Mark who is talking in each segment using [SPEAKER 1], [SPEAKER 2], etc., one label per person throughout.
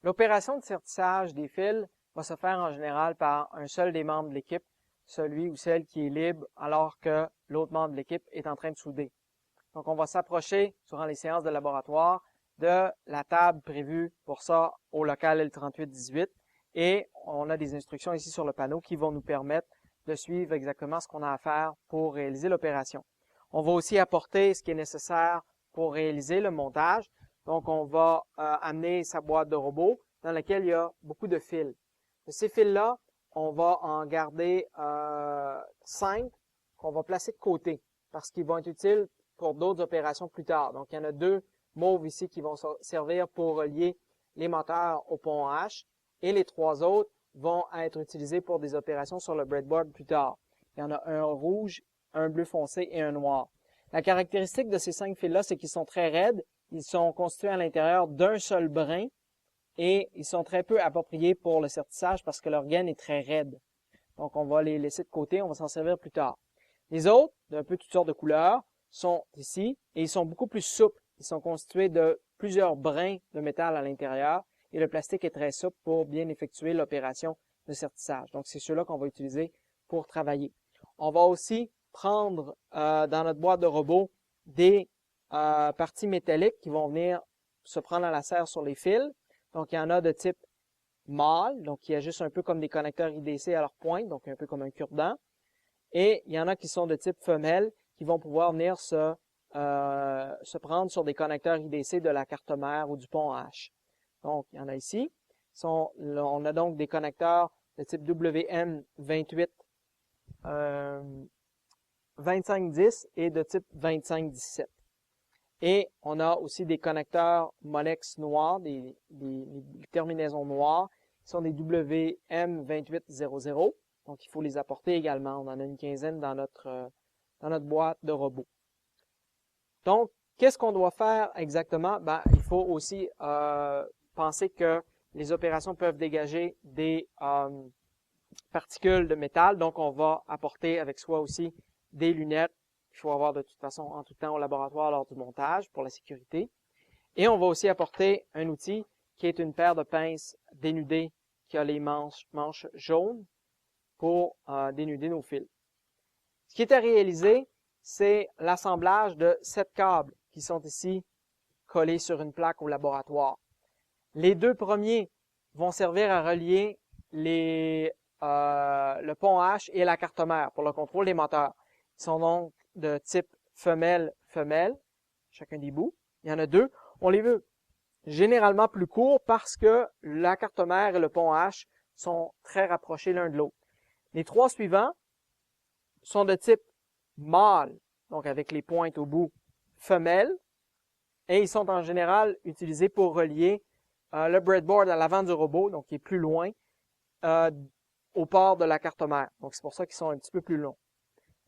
[SPEAKER 1] L'opération de sertissage des fils va se faire en général par un seul des membres de l'équipe, celui ou celle qui est libre alors que l'autre membre de l'équipe est en train de souder. Donc, on va s'approcher durant les séances de laboratoire de la table prévue pour ça au local L3818 et on a des instructions ici sur le panneau qui vont nous permettre de suivre exactement ce qu'on a à faire pour réaliser l'opération. On va aussi apporter ce qui est nécessaire pour réaliser le montage. Donc, on va amener sa boîte de robot dans laquelle il y a beaucoup de fils. De ces fils-là, on va en garder 5 qu'on va placer de côté parce qu'ils vont être utiles pour d'autres opérations plus tard. Donc, il y en a 2 mauves ici qui vont servir pour relier les moteurs au pont H et les 3 autres vont être utilisés pour des opérations sur le breadboard plus tard. Il y en a un rouge, un bleu foncé et un noir. La caractéristique de ces 5 fils-là, c'est qu'ils sont très raides. Ils sont constitués à l'intérieur d'un seul brin et ils sont très peu appropriés pour le sertissage parce que leur gaine est très raide. Donc, on va les laisser de côté, on va s'en servir plus tard. Les autres, d'un peu toutes sortes de couleurs, sont ici et ils sont beaucoup plus souples. Ils sont constitués de plusieurs brins de métal à l'intérieur et le plastique est très souple pour bien effectuer l'opération de sertissage. Donc, c'est ceux-là qu'on va utiliser pour travailler. On va aussi prendre dans notre boîte de robot des parties métalliques qui vont venir se prendre à la serre sur les fils. Donc, il y en a de type mâle, donc il y a juste un peu comme des connecteurs IDC à leur pointe, donc un peu comme un cure-dent. Et il y en a qui sont de type femelle, qui vont pouvoir venir se prendre sur des connecteurs IDC de la carte mère ou du pont H. Donc, il y en a ici. On a donc des connecteurs de type WM28 2510 et de type 2517. Et on a aussi des connecteurs Monex noirs, des terminaisons noires, qui sont des WM2800. Donc, il faut les apporter également. On en a une quinzaine dans notre boîte de robot. Donc, qu'est-ce qu'on doit faire exactement? Ben, il faut aussi penser que les opérations peuvent dégager des particules de métal. Donc, on va apporter avec soi aussi des lunettes qu'il faut avoir de toute façon en tout temps au laboratoire lors du montage pour la sécurité. Et on va aussi apporter un outil qui est une paire de pinces dénudées qui a les manches jaunes pour dénuder nos fils. Ce qui est à réaliser, c'est l'assemblage de 7 câbles qui sont ici collés sur une plaque au laboratoire. Les 2 premiers vont servir à relier le pont H et la carte mère pour le contrôle des moteurs. Ils sont donc de type femelle-femelle, chacun des bouts. Il y en a 2. On les veut généralement plus courts parce que la carte mère et le pont H sont très rapprochés l'un de l'autre. Les 3 suivants sont de type mâle, donc avec les pointes au bout femelle, et ils sont en général utilisés pour relier le breadboard à l'avant du robot, donc qui est plus loin, au port de la carte mère. Donc c'est pour ça qu'ils sont un petit peu plus longs.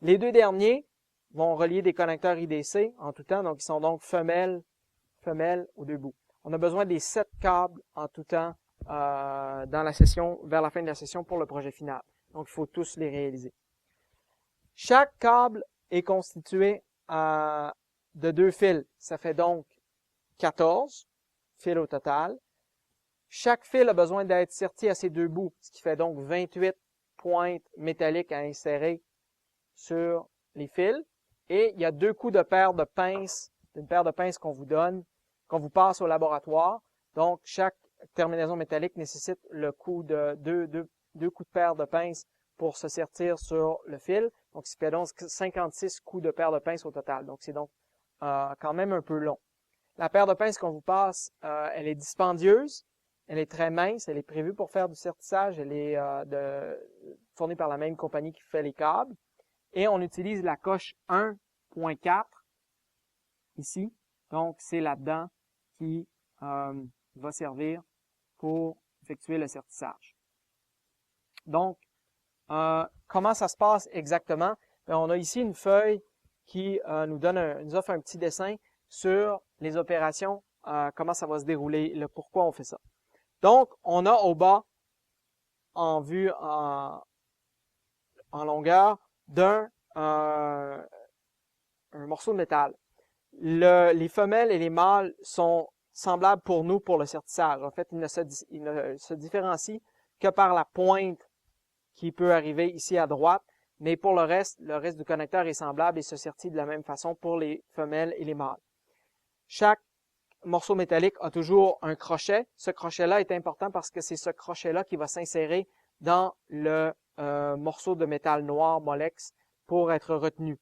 [SPEAKER 1] Les 2 derniers vont relier des connecteurs IDC en tout temps, donc ils sont donc femelle aux 2 bouts. On a besoin des 7 câbles en tout temps dans la session, vers la fin de la session pour le projet final. Donc il faut tous les réaliser. Chaque câble est constitué de 2 fils. Ça fait donc 14 fils au total. Chaque fil a besoin d'être serti à ses 2 bouts, ce qui fait donc 28 pointes métalliques à insérer sur les fils. Et il y a 2 coups de paire de pinces, une paire de pinces qu'on vous donne, qu'on vous passe au laboratoire. Donc, chaque terminaison métallique nécessite le coup de 2 coups de paire de pinces pour se sertir sur le fil. Donc, ça fait donc 56 coups de paire de pinces au total. Donc, c'est donc quand même un peu long. La paire de pinces qu'on vous passe, elle est dispendieuse, elle est très mince, elle est prévue pour faire du sertissage, elle est fournie par la même compagnie qui fait les câbles. Et on utilise la coche 1.4 ici. Donc, c'est là-dedans qui va servir pour effectuer le sertissage. Donc, comment ça se passe exactement? Bien, on a ici une feuille qui nous offre un petit dessin sur les opérations, comment ça va se dérouler, le pourquoi on fait ça. Donc, on a au bas, en vue en longueur, un morceau de métal. Les femelles et les mâles sont semblable pour nous pour le sertissage. En fait, il ne se différencie que par la pointe qui peut arriver ici à droite, mais pour le reste du connecteur est semblable et se sertit de la même façon pour les femelles et les mâles. Chaque morceau métallique a toujours un crochet. Ce crochet-là est important parce que c'est ce crochet-là qui va s'insérer dans le morceau de métal noir Molex pour être retenu.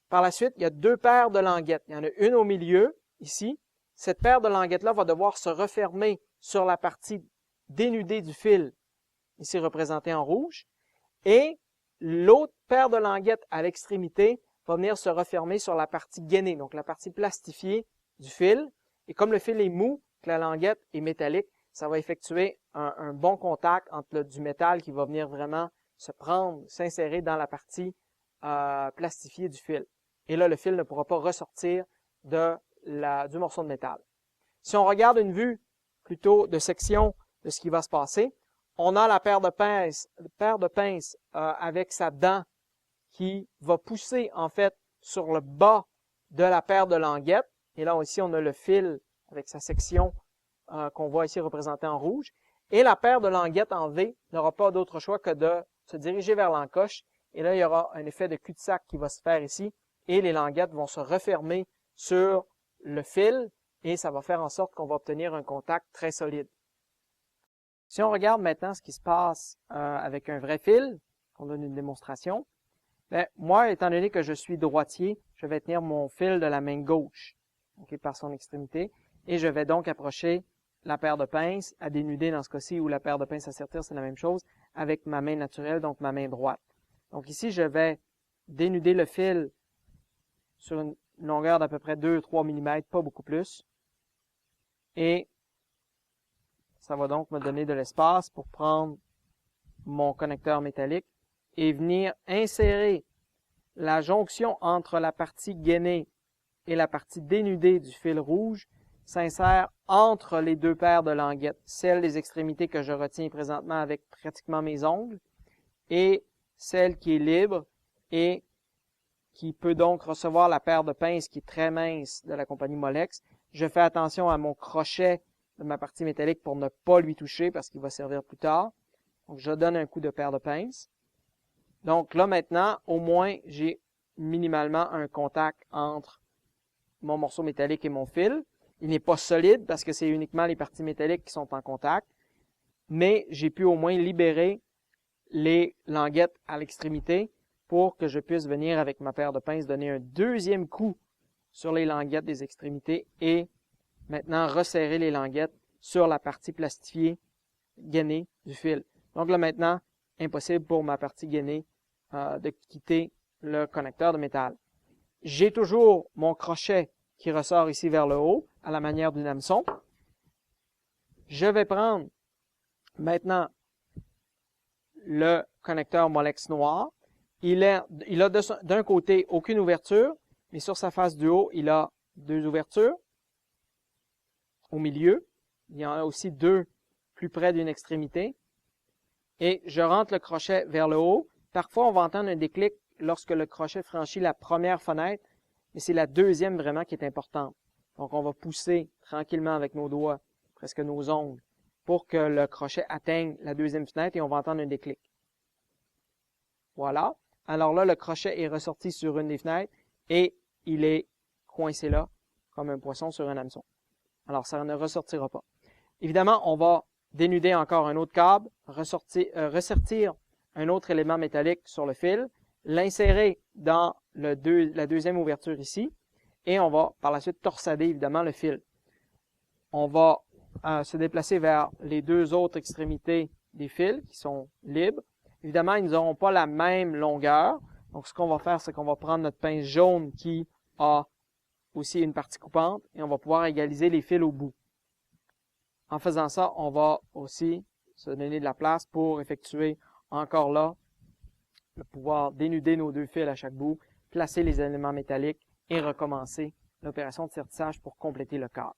[SPEAKER 1] Par la suite, il y a deux paires de languettes. Il y en a une au milieu, ici. Cette paire de languettes-là va devoir se refermer sur la partie dénudée du fil, ici représentée en rouge. Et l'autre paire de languettes à l'extrémité va venir se refermer sur la partie gainée, donc la partie plastifiée du fil. Et comme le fil est mou, que la languette est métallique, ça va effectuer un bon contact entre du métal qui va venir vraiment s'insérer dans la partie plastifiée du fil. Et là, le fil ne pourra pas ressortir du morceau de métal. Si on regarde une vue plutôt de section de ce qui va se passer, on a la paire de pinces avec sa dent qui va pousser en fait sur le bas de la paire de languettes. Et là aussi, on a le fil avec sa section qu'on voit ici représentée en rouge. Et la paire de languettes en V n'aura pas d'autre choix que de se diriger vers l'encoche. Et là, il y aura un effet de cul-de-sac qui va se faire ici. Et les languettes vont se refermer sur le fil. Et ça va faire en sorte qu'on va obtenir un contact très solide. Si on regarde maintenant ce qui se passe avec un vrai fil, on donne une démonstration, moi, étant donné que je suis droitier, je vais tenir mon fil de la main gauche, par son extrémité, et je vais donc approcher la paire de pinces à dénuder dans ce cas-ci, ou la paire de pinces à sertir, c'est la même chose, avec ma main naturelle, donc ma main droite. Donc ici, je vais dénuder le fil sur une longueur d'à peu près 2-3 mm, pas beaucoup plus, et ça va donc me donner de l'espace pour prendre mon connecteur métallique et venir insérer la jonction entre la partie gainée et la partie dénudée du fil rouge, s'insère entre les deux paires de languettes, celle des extrémités que je retiens présentement avec pratiquement mes ongles, et celle qui est libre et qui peut donc recevoir la paire de pinces qui est très mince de la compagnie Molex. Je fais attention à mon crochet de ma partie métallique pour ne pas lui toucher parce qu'il va servir plus tard. Donc, je donne un coup de paire de pinces. Donc là, maintenant, au moins, j'ai minimalement un contact entre mon morceau métallique et mon fil. Il n'est pas solide parce que c'est uniquement les parties métalliques qui sont en contact, mais j'ai pu au moins libérer les languettes à l'extrémité pour que je puisse venir avec ma paire de pinces donner un deuxième coup sur les languettes des extrémités et maintenant resserrer les languettes sur la partie plastifiée gainée du fil. Donc là maintenant, impossible pour ma partie gainée de quitter le connecteur de métal. J'ai toujours mon crochet qui ressort ici vers le haut à la manière d'un hameçon. Je vais prendre maintenant le connecteur Molex noir. Il a d'un côté aucune ouverture, mais sur sa face du haut, il a deux ouvertures. Au milieu, il y en a aussi deux plus près d'une extrémité. Et je rentre le crochet vers le haut. Parfois, on va entendre un déclic lorsque le crochet franchit la première fenêtre, mais c'est la deuxième vraiment qui est importante. Donc, on va pousser tranquillement avec nos doigts, presque nos ongles, pour que le crochet atteigne la deuxième fenêtre et on va entendre un déclic. Voilà. Alors là, le crochet est ressorti sur une des fenêtres et il est coincé là, comme un poisson sur un hameçon. Alors, ça ne ressortira pas. Évidemment, on va dénuder encore un autre câble, ressortir un autre élément métallique sur le fil, l'insérer dans la deuxième ouverture ici, et on va par la suite torsader évidemment le fil. On va se déplacer vers les deux autres extrémités des fils qui sont libres. Évidemment, ils n'auront pas la même longueur. Donc, ce qu'on va faire, c'est qu'on va prendre notre pince jaune qui a aussi une partie coupante et on va pouvoir égaliser les fils au bout. En faisant ça, on va aussi se donner de la place pour effectuer encore là le pouvoir dénuder nos deux fils à chaque bout, placer les éléments métalliques et recommencer l'opération de sertissage pour compléter le cadre.